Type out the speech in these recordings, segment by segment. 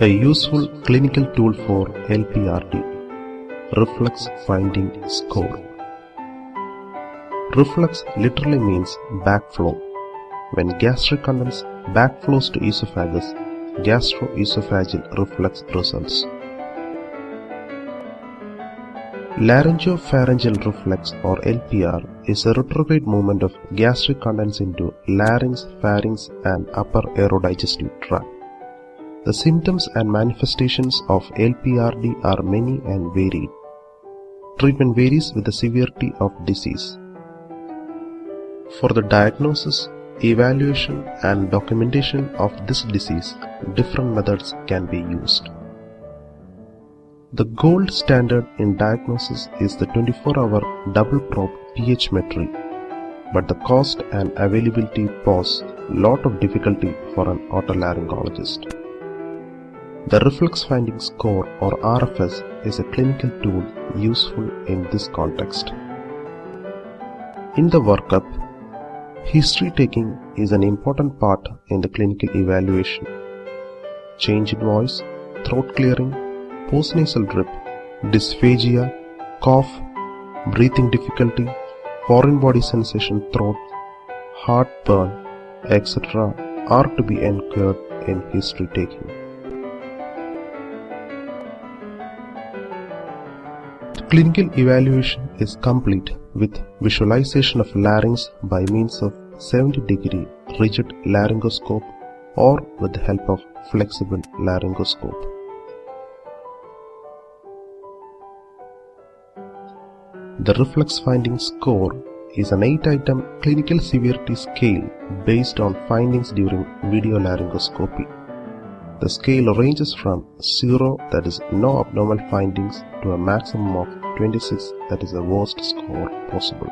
A useful clinical tool for Lprd, reflux finding score. Reflux literally means backflow. When gastric contents backflows to esophagus, gastroesophageal reflux results. Laryngopharyngeal reflux or LPR is a retrograde movement of gastric contents into larynx, pharynx and upper aerodigestive tract. The symptoms and manifestations of Lprd are many and varied. Treatment varies with the severity of disease. For the diagnosis, evaluation and documentation of this disease, different methods can be used. The gold standard in diagnosis is the 24-hour double probe pH metry, but the cost and availability pose lot of difficulty for an otolaryngologist. The reflux finding score or RFS is a clinical tool useful in this context. In the workup, history taking is an important part in the clinical evaluation. Change in voice, throat clearing, postnasal drip, dysphagia, cough, breathing difficulty, foreign body sensation throat, heartburn, etc. are to be incurred in history taking. The clinical evaluation is complete with visualization of larynx by means of 70-degree rigid laryngoscope or with the help of flexible laryngoscope. The reflux finding score is an 8-item clinical severity scale based on findings during video laryngoscopy. The scale ranges from 0, that is no abnormal findings, to a maximum of 26, that is the worst score possible.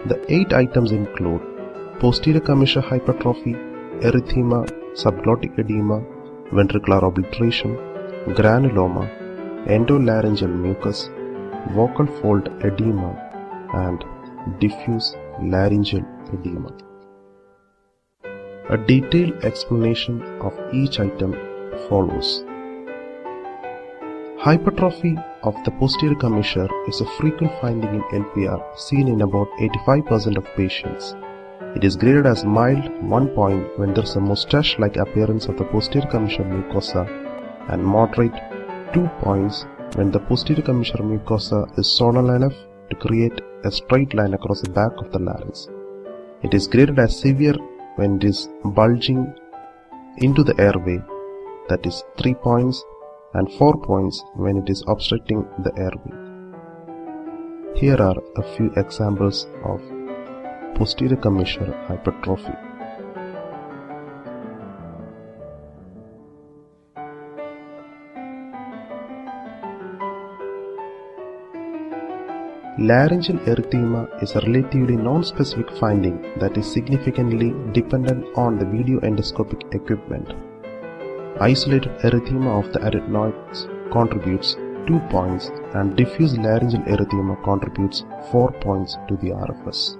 The 8 items include posterior commissure hypertrophy, erythema, subglottic edema, ventricular obliteration, granuloma, endolaryngeal mucus, vocal fold edema, and diffuse laryngeal edema. A detailed explanation of each item follows. Hypertrophy of the posterior commissure is a frequent finding in LPR seen in about 85% of patients. It is graded as mild 1 point when there is a mustache-like appearance of the posterior commissure mucosa and moderate 2 points when the posterior commissure mucosa is zonal enough to create a straight line across the back of the larynx. It is graded as severe when it is bulging into the airway, that is 3 points, and 4 points when it is obstructing the airway. Here are a few examples of posterior commissure hypertrophy. Laryngeal erythema is a relatively non-specific finding that is significantly dependent on the video endoscopic equipment. Isolated erythema of the arytenoids contributes 2 points and diffuse laryngeal erythema contributes 4 points to the RFS.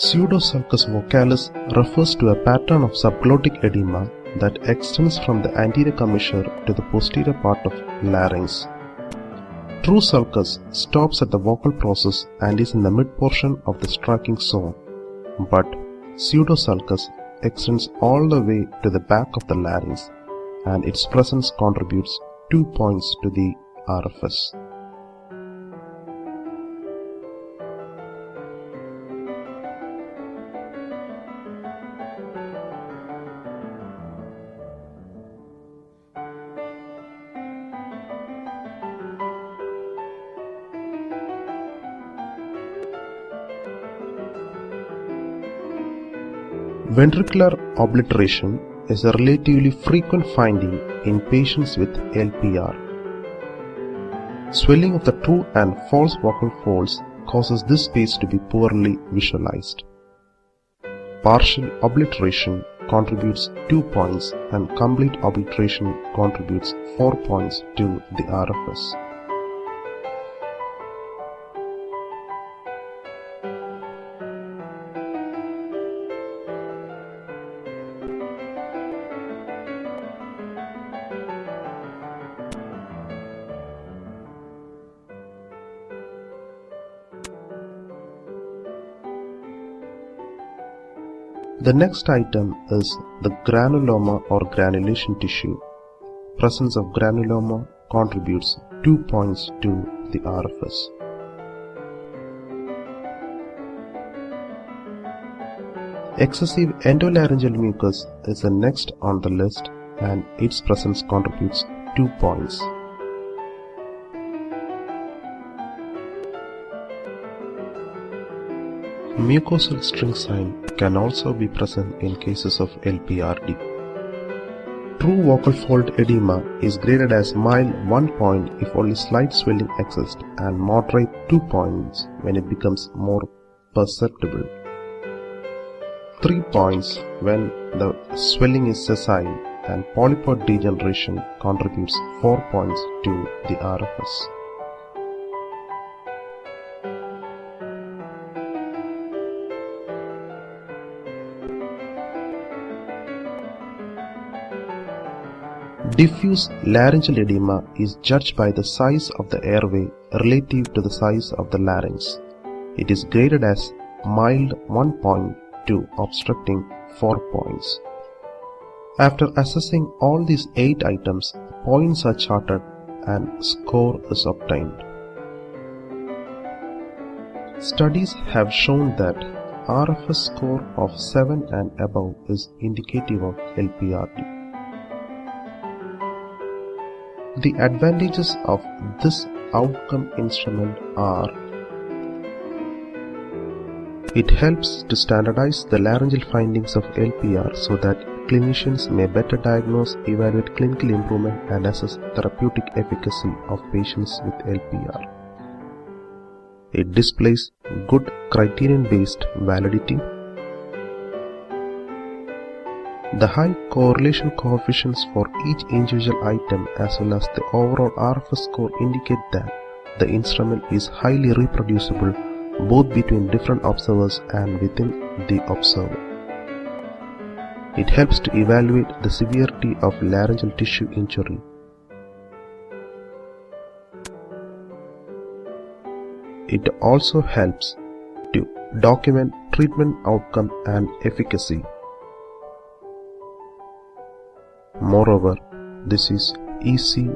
Pseudosulcus vocalis refers to a pattern of subglottic edema that extends from the anterior commissure to the posterior part of larynx. True sulcus stops at the vocal process and is in the mid portion of the striking zone, but pseudosulcus extends all the way to the back of the larynx, and its presence contributes 2 points to the RFS. Ventricular obliteration is a relatively frequent finding in patients with LPR. Swelling of the true and false vocal folds causes this space to be poorly visualized. Partial obliteration contributes 2 points and complete obliteration contributes 4 points to the RFS. The next item is the granuloma or granulation tissue. Presence of granuloma contributes 2 points to the RFS. Excessive endolaryngeal mucus is the next on the list and its presence contributes 2 points. Mucosal string sign can also be present in cases of Lprd. True vocal fold edema is graded as mild 1 point if only slight swelling exists and moderate 2 points when it becomes more perceptible. 3 points when the swelling is sessile and polypod degeneration contributes 4 points to the RFS. Diffuse laryngeal edema is judged by the size of the airway relative to the size of the larynx. It is graded as mild 1 point to obstructing 4 points. After assessing all these 8 items, points are charted and score is obtained. Studies have shown that RFS score of 7 and above is indicative of Lprd. The advantages of this outcome instrument are: it helps to standardize the laryngeal findings of LPR so that clinicians may better diagnose, evaluate clinical improvement and assess therapeutic efficacy of patients with LPR. It displays good criterion-based validity. The high correlation coefficients for each individual item as well as the overall RFS score indicate that the instrument is highly reproducible both between different observers and within the observer. It helps to evaluate the severity of laryngeal tissue injury. It also helps to document treatment outcome and efficacy. Moreover, this is easy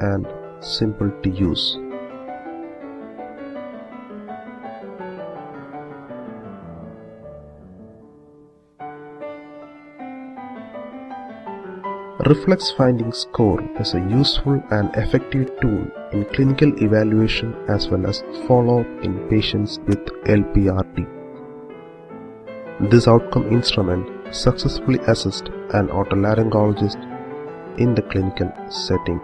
and simple to use. Reflux finding score is a useful and effective tool in clinical evaluation as well as follow-up in patients with Lprd. This outcome instrument successfully assessed an otolaryngologist in the clinical setting.